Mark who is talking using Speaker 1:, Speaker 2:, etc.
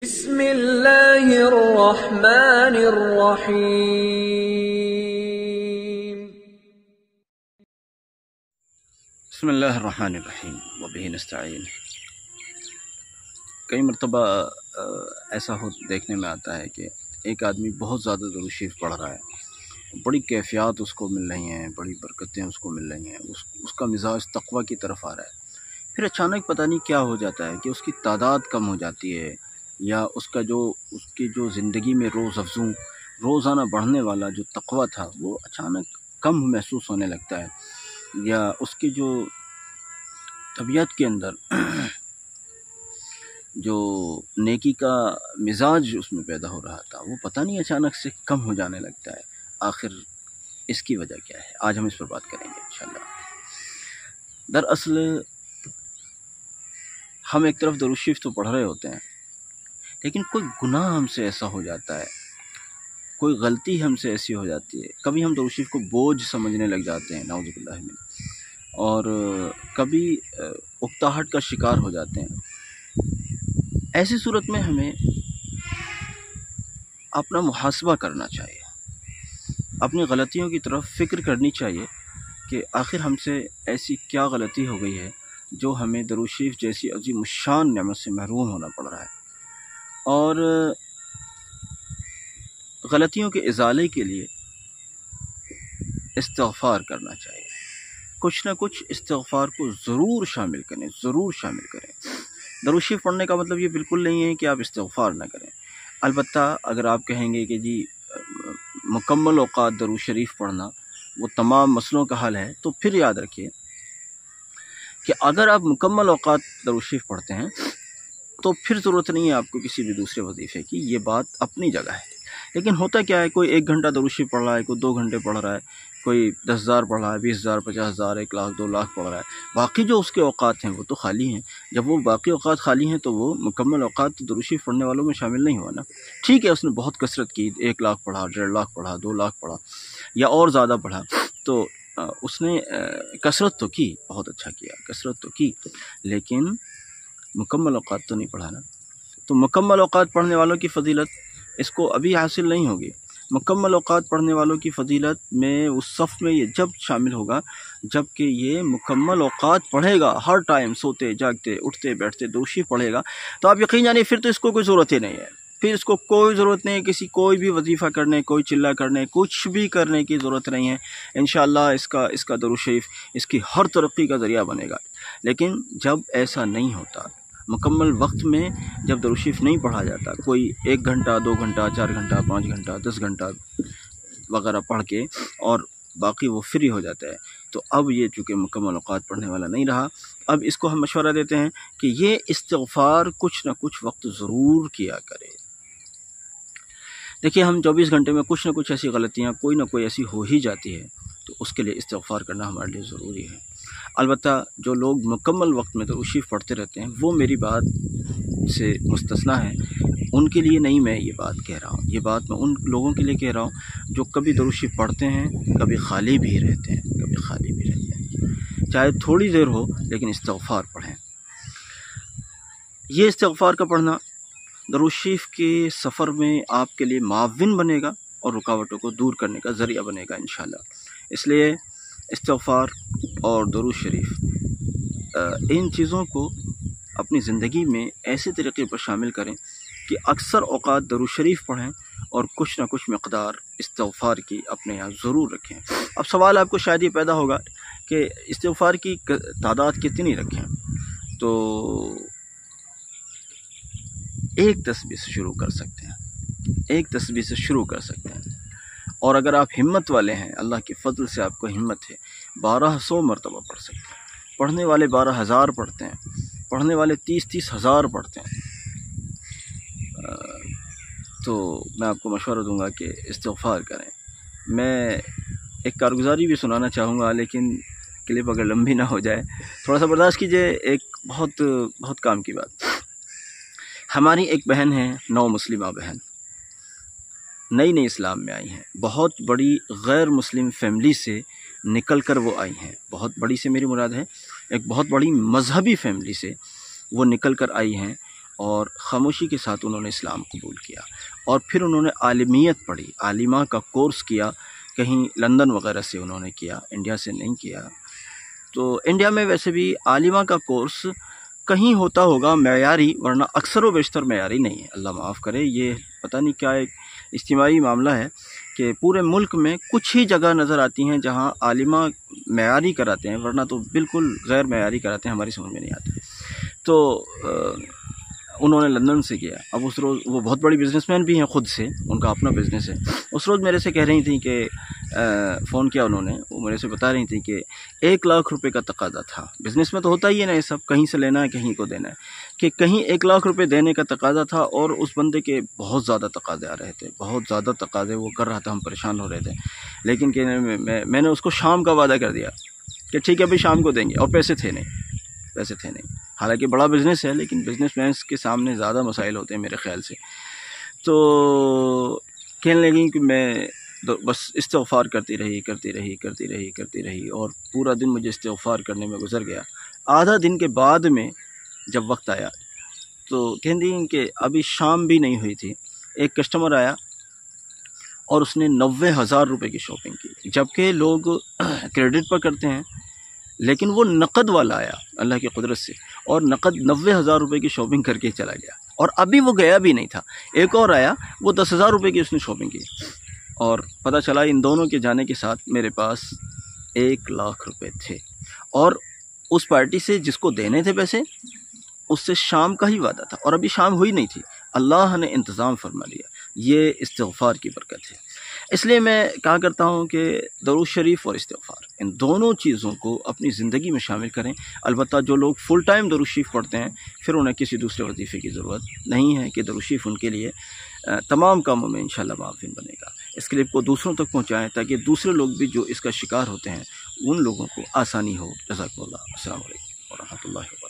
Speaker 1: بسم اللہ الرحمن الرحیم۔
Speaker 2: بسم اللہ الرحمن الرحیم وبہ نستعین۔ کئی مرتبہ ایسا دیکھنے میں آتا ہے کہ ایک آدمی بہت زیادہ درود شریف پڑھ رہا ہے، بڑی کیفیات اس کو مل رہی ہیں، بڑی برکتیں اس کو مل رہی ہیں، اس کا مزاج تقوی کی طرف آ رہا ہے، پھر اچانک پتہ نہیں کیا ہو جاتا ہے کہ اس کی تعداد کم ہو جاتی ہے، یا اس کی جو زندگی میں روزانہ بڑھنے والا جو تقوی تھا وہ اچانک کم محسوس ہونے لگتا ہے، یا اس کی جو طبیعت کے اندر جو نیکی کا مزاج اس میں پیدا ہو رہا تھا وہ پتہ نہیں اچانک سے کم ہو جانے لگتا ہے۔ آخر اس کی وجہ کیا ہے؟ آج ہم اس پر بات کریں گے انشاءاللہ۔ دراصل ہم ایک طرف درود شریف تو پڑھ رہے ہوتے ہیں، لیکن کوئی گناہ ہم سے ایسا ہو جاتا ہے، کوئی غلطی ہم سے ایسی ہو جاتی ہے، کبھی ہم درود شریف کو بوجھ سمجھنے لگ جاتے ہیں، نعوذ باللہ من، اور کبھی اکتاہٹ کا شکار ہو جاتے ہیں۔ ایسی صورت میں ہمیں اپنا محاسبہ کرنا چاہیے، اپنی غلطیوں کی طرف فکر کرنی چاہیے کہ آخر ہم سے ایسی کیا غلطی ہو گئی ہے جو ہمیں درود شریف جیسی عظیم الشان نعمت سے محروم ہونا پڑ رہا ہے، اور غلطیوں کے ازالے کے لیے استغفار کرنا چاہیے۔ کچھ نہ کچھ استغفار کو ضرور شامل کریں۔ درود شریف پڑھنے کا مطلب یہ بالکل نہیں ہے کہ آپ استغفار نہ کریں، البتہ اگر آپ کہیں گے کہ جی مکمل اوقات درود شریف پڑھنا وہ تمام مسئلوں کا حل ہے، تو پھر یاد رکھیے کہ اگر آپ مکمل اوقات درود شریف پڑھتے ہیں تو پھر ضرورت نہیں ہے آپ کو کسی بھی دوسرے وظیفے کی، یہ بات اپنی جگہ ہے۔ لیکن ہوتا کیا ہے، کوئی 1 گھنٹہ درود شریف پڑھ رہا ہے، کوئی 2 گھنٹے پڑھ رہا ہے، کوئی 10,000 پڑھ رہا ہے، 20,000، 50,000، 1 لاکھ، 2 لاکھ پڑھ رہا ہے، باقی جو اس کے اوقات ہیں وہ تو خالی ہیں۔ جب وہ باقی اوقات خالی ہیں تو وہ مکمل اوقات درود شریف پڑھنے والوں میں شامل نہیں ہوا نا۔ ٹھیک ہے، اس نے بہت کثرت کی، 1 لاکھ پڑھا، 1.5 لاکھ پڑھا، 2 لاکھ پڑھا، یا اور زیادہ پڑھا، تو اس نے کثرت تو کی، بہت اچھا کیا، کثرت تو کی، لیکن مکمل اوقات تو نہیں پڑھا نا۔ تو مکمل اوقات پڑھنے والوں کی فضیلت اس کو ابھی حاصل نہیں ہوگی۔ مکمل اوقات پڑھنے والوں کی فضیلت میں اس صف میں یہ جب شامل ہوگا جب کہ یہ مکمل اوقات پڑھے گا، ہر ٹائم سوتے جاگتے اٹھتے بیٹھتے درود شریف پڑھے گا، تو آپ یقین جانیے پھر تو اس کو کوئی ضرورت ہی نہیں ہے، پھر اس کو کوئی ضرورت نہیں ہے کوئی بھی وظیفہ کرنے، کوئی چلہ کرنے، کچھ بھی کرنے کی ضرورت نہیں ہے۔ انشاءاللہ اس کا درود شریف اس کی ہر ترقی کا ذریعہ بنے گا۔ لیکن جب ایسا نہیں ہوتا، مکمل وقت میں جب درود شریف نہیں پڑھا جاتا، کوئی 1 گھنٹہ، 2 گھنٹہ، 4 گھنٹہ، 5 گھنٹہ، 10 گھنٹہ وغیرہ پڑھ کے اور باقی وہ فری ہو جاتا ہے، تو اب یہ چونکہ مکمل اوقات پڑھنے والا نہیں رہا، اب اس کو ہم مشورہ دیتے ہیں کہ یہ استغفار کچھ نہ کچھ وقت ضرور کیا کرے۔ دیکھیے، ہم 24 گھنٹے میں کچھ نہ کچھ ایسی غلطیاں کوئی نہ کوئی ایسی ہو ہی جاتی ہے، تو اس کے لیے استغفار کرنا ہمارے لیے ضروری ہے۔ البتہ جو لوگ مکمل وقت میں درود شریف پڑھتے رہتے ہیں وہ میری بات سے مستثنیٰ ہیں، ان کے لیے نہیں میں یہ بات کہہ رہا ہوں، یہ بات میں ان لوگوں کے لیے کہہ رہا ہوں جو کبھی درود شریف پڑھتے ہیں، کبھی خالی بھی رہتے ہیں، چاہے تھوڑی دیر ہو لیکن استغفار پڑھیں۔ یہ استغفار کا پڑھنا درود شریف کے سفر میں آپ کے لیے معاون بنے گا اور رکاوٹوں کو دور کرنے کا ذریعہ بنے گا انشاءاللہ۔ اس لیے استغفار اور درود شریف ان چیزوں کو اپنی زندگی میں ایسے طریقے پر شامل کریں کہ اکثر اوقات درود شریف پڑھیں اور کچھ نہ کچھ مقدار استغفار کی اپنے یہاں ضرور رکھیں۔ اب سوال آپ کو شاید یہ پیدا ہوگا کہ استغفار کی تعداد کتنی رکھیں؟ تو 1 تسبیح سے شروع کر سکتے ہیں، 1 تسبیح سے شروع کر سکتے ہیں، اور اگر آپ ہمت والے ہیں، اللہ کے فضل سے آپ کو ہمت ہے، 1200 مرتبہ پڑھ سکتے ہیں۔ پڑھنے والے 12,000 پڑھتے ہیں، پڑھنے والے 30 ہزار پڑھتے ہیں۔ تو میں آپ کو مشورہ دوں گا کہ استغفار کریں۔ میں ایک کارگزاری بھی سنانا چاہوں گا، لیکن کلپ اگر لمبی نہ ہو جائے تھوڑا سا برداشت کیجئے۔ ایک بہت کام کی بات، ہماری ایک بہن ہے، نو مسلمہ بہن، نئی اسلام میں آئی ہیں، بہت بڑی غیر مسلم فیملی سے نکل کر وہ آئی ہیں۔ بہت بڑی سے میری مراد ہے ایک بہت بڑی مذہبی فیملی سے وہ نکل کر آئی ہیں، اور خاموشی کے ساتھ انہوں نے اسلام قبول کیا، اور پھر انہوں نے عالمیت پڑھی، عالمہ کا کورس کیا، کہیں لندن وغیرہ سے انہوں نے کیا، انڈیا سے نہیں کیا۔ تو انڈیا میں ویسے بھی عالمہ کا کورس کہیں ہوتا ہوگا معیاری، ورنہ اکثر و بیشتر معیاری نہیں ہے، اللہ معاف کرے۔ یہ پتہ نہیں کیا ایک اجتماعی معاملہ ہے کہ پورے ملک میں کچھ ہی جگہ نظر آتی ہیں جہاں عالمہ معیاری کراتے ہیں، ورنہ تو بالکل غیر معیاری کراتے ہیں، ہماری سمجھ میں نہیں آتا۔ تو انہوں نے لندن سے کیا۔ اب اس روز وہ بہت بڑی بزنس مین بھی ہیں، خود سے ان کا اپنا بزنس ہے۔ اس روز میرے سے کہہ رہی تھیں کہ فون کیا انہوں نے، وہ میرے سے بتا رہی تھیں کہ 1 لاکھ روپے کا تقاضا تھا۔ بزنس میں تو ہوتا ہی ہے نا یہ سب، کہیں سے لینا ہے کہیں کو دینا ہے، کہ کہیں 1 لاکھ روپے دینے کا تقاضا تھا، اور اس بندے کے بہت زیادہ تقاضے آ رہے تھے، بہت زیادہ تقاضے وہ کر رہا تھا، ہم پریشان ہو رہے تھے۔ لیکن کہ میں نے اس کو شام کا وعدہ کر دیا کہ ٹھیک ہے بھائی شام کو دیں گے، اور پیسے تھے نہیں۔ حالانکہ بڑا بزنس ہے، لیکن بزنس مینس کے سامنے زیادہ مسائل ہوتے ہیں میرے خیال سے۔ تو کہنے لگی کہ میں بس استغفار کرتی رہی، اور پورا دن مجھے استغفار کرنے میں گزر گیا۔ آدھا دن کے بعد میں جب وقت آیا تو کہنے لگی کہ ابھی شام بھی نہیں ہوئی تھی، ایک کسٹمر آیا اور اس نے 90,000 روپے کی شاپنگ کی، جبکہ لوگ کریڈٹ پر کرتے ہیں، لیکن وہ نقد والا آیا اللہ کی قدرت سے، اور نقد 90,000 روپے کی شاپنگ کر کے چلا گیا، اور ابھی وہ گیا بھی نہیں تھا۔ ایک اور آیا، وہ 10,000 روپے کی اس نے شاپنگ کی، اور پتہ چلا ان دونوں کے جانے کے ساتھ میرے پاس 1 لاکھ روپے تھے، اور اس پارٹی سے جس کو دینے تھے پیسے، اس سے شام کا ہی وعدہ تھا، اور ابھی شام ہوئی نہیں تھی، اللہ نے انتظام فرما لیا۔ یہ استغفار کی برکت ہے۔ اس لیے میں کہا کرتا ہوں کہ درود شریف اور استغفار، ان دونوں چیزوں کو اپنی زندگی میں شامل کریں۔ البتہ جو لوگ فل ٹائم درود شریف پڑھتے ہیں، پھر انہیں کسی دوسرے وظیفے کی ضرورت نہیں ہے، کہ درود شریف ان کے لیے تمام کاموں میں انشاءاللہ معاون بنے گا۔ اس کلپ کو دوسروں تک پہنچائیں تاکہ دوسرے لوگ بھی جو اس کا شکار ہوتے ہیں ان لوگوں کو آسانی ہو۔ جزاک اللہ۔ السلام علیکم ورحمۃ اللہ وبرکاتہ۔